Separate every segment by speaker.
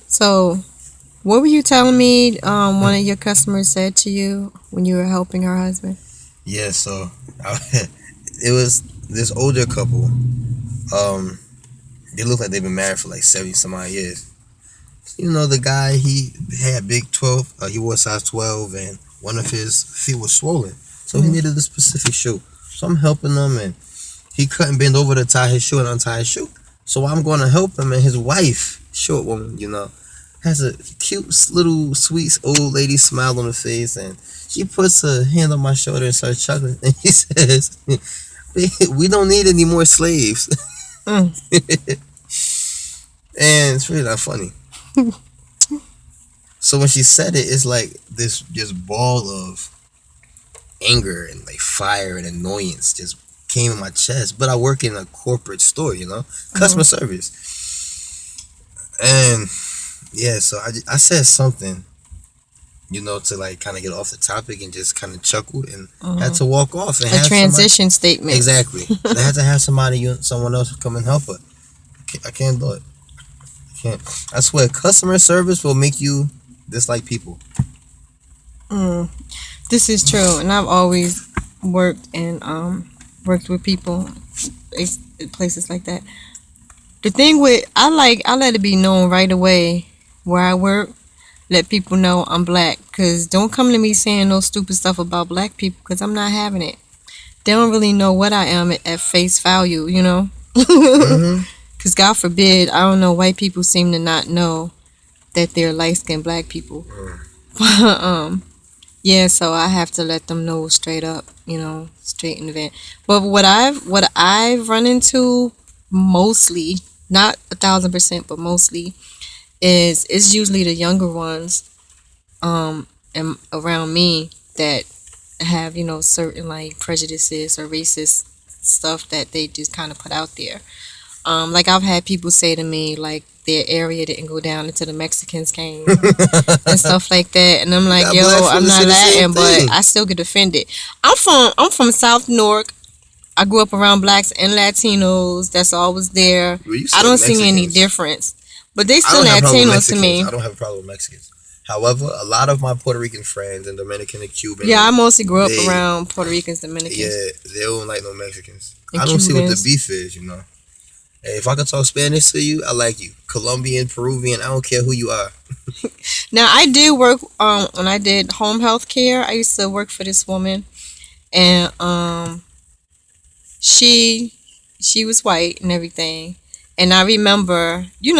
Speaker 1: So, what were you telling me? One of your customers said to you when you were helping her husband.
Speaker 2: Yeah, so it was this older couple. They look like they've been married for like 70 some odd years. You know, the guy, he had big 12, he wore size 12, and one of his feet was swollen. So he needed a specific shoe. So I'm helping him, and he couldn't bend over to tie his shoe and untie his shoe. So I'm going to help him, and his wife, short woman, has a cute little sweet old lady smile on her face, and she puts her hand on my shoulder and starts chuckling, and he says, "We don't need any more slaves."
Speaker 1: Mm.
Speaker 2: And it's really not funny. So when she said it, it's like this just ball of anger and like fire and annoyance just came in my chest. But I work in a corporate store, customer service. And yeah, so I said something, to like kind of get off the topic and just kind of chuckled and had to walk off and
Speaker 1: A
Speaker 2: have
Speaker 1: transition statement.
Speaker 2: Exactly. And I had to have someone else come and help her. I can't do it. I can't. I swear, customer service will make you dislike people.
Speaker 1: This is true, and I've always worked and worked with people places like that. The thing with I let it be known right away where I work. Let people know I'm black, cause don't come to me saying no stupid stuff about black people, cause I'm not having it. They don't really know what I am at face value,
Speaker 2: Mm-hmm.
Speaker 1: Cause God forbid, I don't know, white people seem to not know that they're light skinned black people. Yeah, so I have to let them know straight up, straight in the vent. But what I've run into mostly, not 1,000%, but mostly, is it's usually the younger ones and around me that have certain like prejudices or racist stuff that they just kind of put out there. Like I've had people say to me like their area didn't go down until the Mexicans came and stuff like that, and I'm like, yo, I'm not Latin, but I still get offended. I'm from South Newark. I grew up around blacks and Latinos. That's always there.
Speaker 2: Well,
Speaker 1: I don't see any difference, but they still
Speaker 2: I
Speaker 1: Latinos to me.
Speaker 2: I don't have a problem with Mexicans. However, a lot of my Puerto Rican friends and Dominican and Cuban.
Speaker 1: Yeah, I mostly grew up around Puerto Ricans, Dominicans.
Speaker 2: Yeah, they don't like no Mexicans.
Speaker 1: And
Speaker 2: I don't see what the
Speaker 1: Cubans.
Speaker 2: beef is, Hey, if I can talk Spanish to you, I like you. Colombian, Peruvian, I don't care who you are.
Speaker 1: Now I did work when I did home health care. I used to work for this woman, and she was white and everything. And I remember, you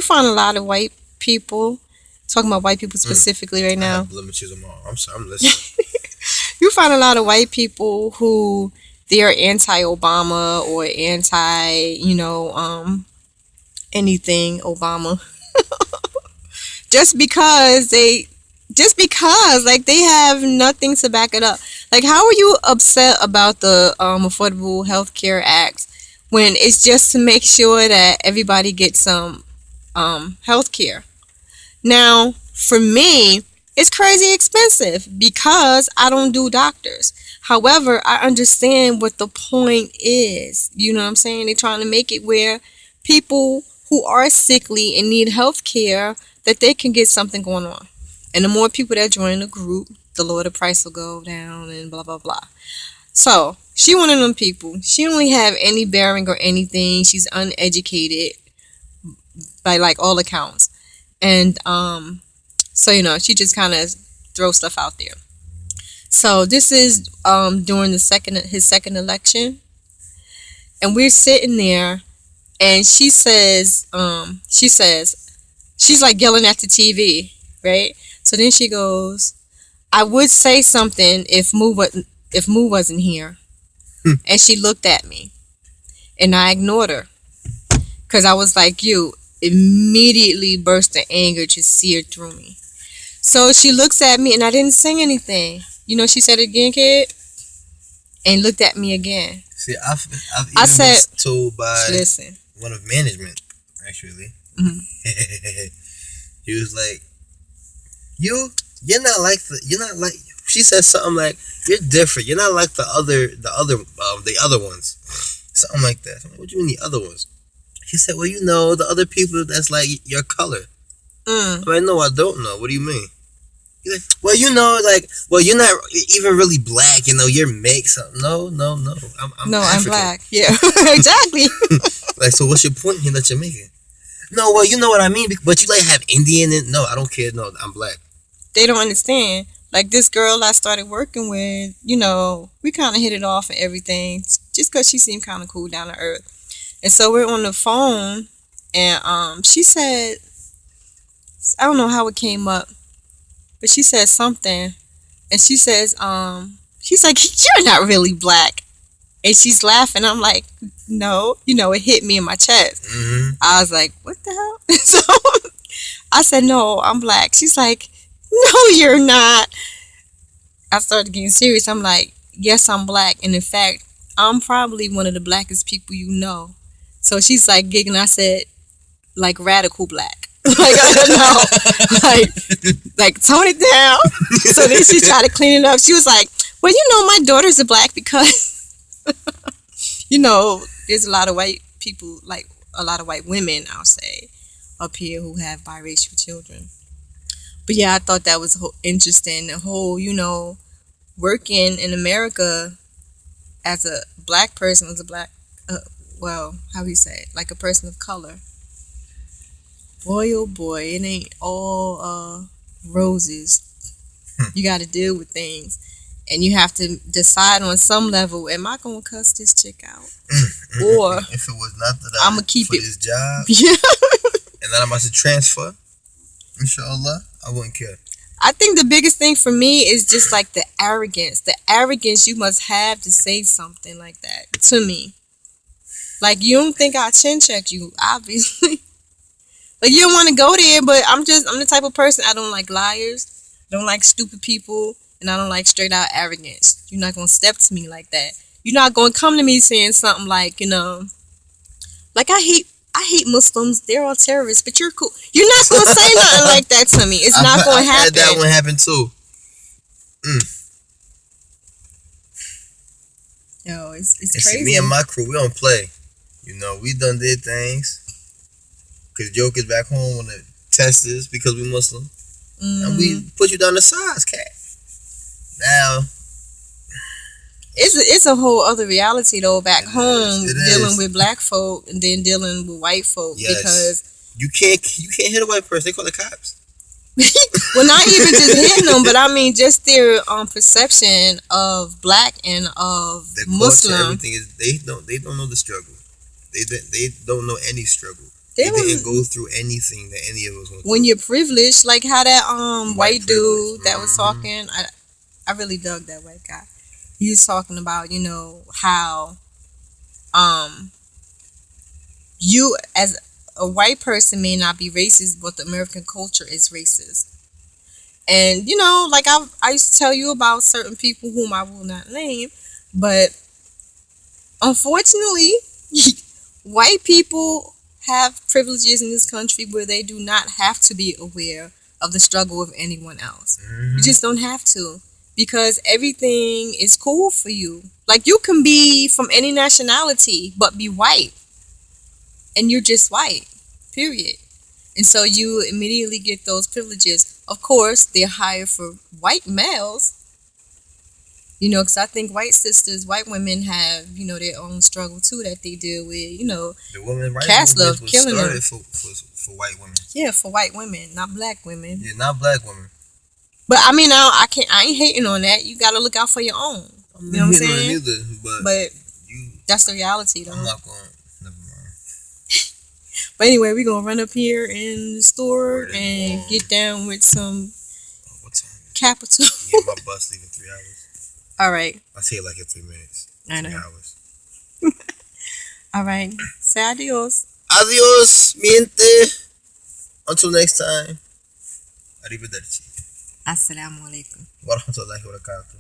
Speaker 1: find a lot of white people talking about white people specifically right
Speaker 2: I
Speaker 1: now.
Speaker 2: have blemishes on my arm. I'm sorry, I'm listening.
Speaker 1: You find a lot of white people who they're anti-Obama or anything Obama, just because like they have nothing to back it up. Like, how are you upset about the Affordable Health Care Act when it's just to make sure that everybody gets some health care? Now, for me, it's crazy expensive because I don't do doctors. However, I understand what the point is. You know what I'm saying? They're trying to make it where people who are sickly and need health care, that they can get something going on. And the more people that join the group, the lower the price will go down and blah, blah, blah. So, she one of them people. She don't really have any bearing or anything. She's uneducated by like all accounts. And so she just kind of throws stuff out there. So this is during his second election, and we're sitting there, and she's like yelling at the TV, right? So then she goes, "I would say something if Moo wasn't here," and she looked at me, and I ignored her because I was like, "You." Immediately burst of anger just seared through me. So she looks at me and I didn't say anything. She said it again, kid, and looked at me again.
Speaker 2: See, I've even been told by one of management, actually. Mm-hmm. He was like, you're not like she said something like, "You're different. You're not like the other ones." Something like that. I'm like, what do you mean the other ones? He said, well, you know, the other people that's like your color. I'm like, no, I don't know. What do you mean? He's like, well, you know, like, well, you're not even really black, you know, you're mixed. No. I'm
Speaker 1: No, I'm
Speaker 2: African.
Speaker 1: black. Yeah, exactly.
Speaker 2: Like, so what's your point here that you're making? No, well, you know what I mean, but you like have Indian in. No, I don't care. No, I'm black.
Speaker 1: They don't understand. Like this girl I started working with, you know, we kind of hit it off and everything, just because she seemed kind of cool, down to earth. And so we're on the phone, and she said, I don't know how it came up, but she said something, and she says, she's like, you're not really black, and she's laughing. I'm like, no, you know, it hit me in my chest. I was like, what the hell? So I said, no, I'm black. She's like, no, you're not. I started getting serious. I'm like, yes, I'm black, and in fact, I'm probably one of the blackest people you know. So she's like giggling. I said, like radical black. Like I don't know, like tone it down. So then she tried to clean it up. She was like, well, you know, my daughters are black because, you know, there's a lot of white people, like a lot of white women, I'll say, up here who have biracial children. But yeah, I thought that was interesting. The whole, you know, working in America as a black person, as a black, well, how do you say it? Like a person of color. Boy, oh boy, it ain't all roses. You got to deal with things. And you have to decide on some level, am I going to cuss this chick out? Or
Speaker 2: if it was not that
Speaker 1: I'm going to keep
Speaker 2: for
Speaker 1: it.
Speaker 2: this job,
Speaker 1: Yeah.
Speaker 2: and then I'm about to transfer, inshallah, I wouldn't care.
Speaker 1: I think the biggest thing for me is just like the arrogance. The arrogance you must have to say something like that to me. Like, you don't think I chin checked you, obviously. Like, you don't want to go there, but I'm the type of person, I don't like liars, I don't like stupid people, and I don't like straight out arrogance. You're not going to step to me like that. You're not going to come to me saying something like, you know, like, I hate Muslims, they're all terrorists, but you're cool. You're not going to say nothing like that to me. It's not going to happen.
Speaker 2: Had that one happen too.
Speaker 1: Yo, it's crazy.
Speaker 2: See, me and my crew, we don't play. You know, we done did things. Because jokers back home want to test us because we Muslim. And we put you down the sides, cat. Now,
Speaker 1: it's a whole other reality though back home, dealing with black folk and then dealing with white folk. Yes. Because
Speaker 2: you can't hit a white person. They call the cops.
Speaker 1: Well, not even just hitting them, but I mean just their perception of black and of
Speaker 2: their
Speaker 1: Muslim.
Speaker 2: Culture, everything is they don't know the struggle. They don't know any struggle. They didn't go through anything that any of us went through.
Speaker 1: When you're privileged, like how that white dude that was talking, I really dug that white guy. He was talking about, you know, how you as a white person may not be racist, but the American culture is racist. And you know, like I used to tell you about certain people whom I will not name, but unfortunately, white people have privileges in this country where they do not have to be aware of the struggle of anyone else. You just don't have to, because everything is cool for you. Like, you can be from any nationality but be white, and you're just white, period. And so you immediately get those privileges. Of course, they're higher for white males, you know, because I think white women have, you know, their own struggle too that they deal with, you know.
Speaker 2: The women rights
Speaker 1: caste love killing them.
Speaker 2: For white women.
Speaker 1: Yeah, for white women, not black women.
Speaker 2: Yeah, not black women.
Speaker 1: But I mean, I ain't hating on that. You got to look out for your own. You know what I'm saying?
Speaker 2: Either, but
Speaker 1: that's the reality, though.
Speaker 2: I'm not going. Never mind.
Speaker 1: But anyway, we're gonna run up here in the store and get down with some
Speaker 2: what time?
Speaker 1: Capital.
Speaker 2: Yeah, my bus leaving 3 hours.
Speaker 1: All right.
Speaker 2: I'll tell you like in 3 minutes.
Speaker 1: I know.
Speaker 2: 3 hours.
Speaker 1: All right. Say adios.
Speaker 2: Adios, miente. Until next time. Arrivederci.
Speaker 1: Assalamu alaikum.
Speaker 2: Wa rahmatullahi wa barakatuh.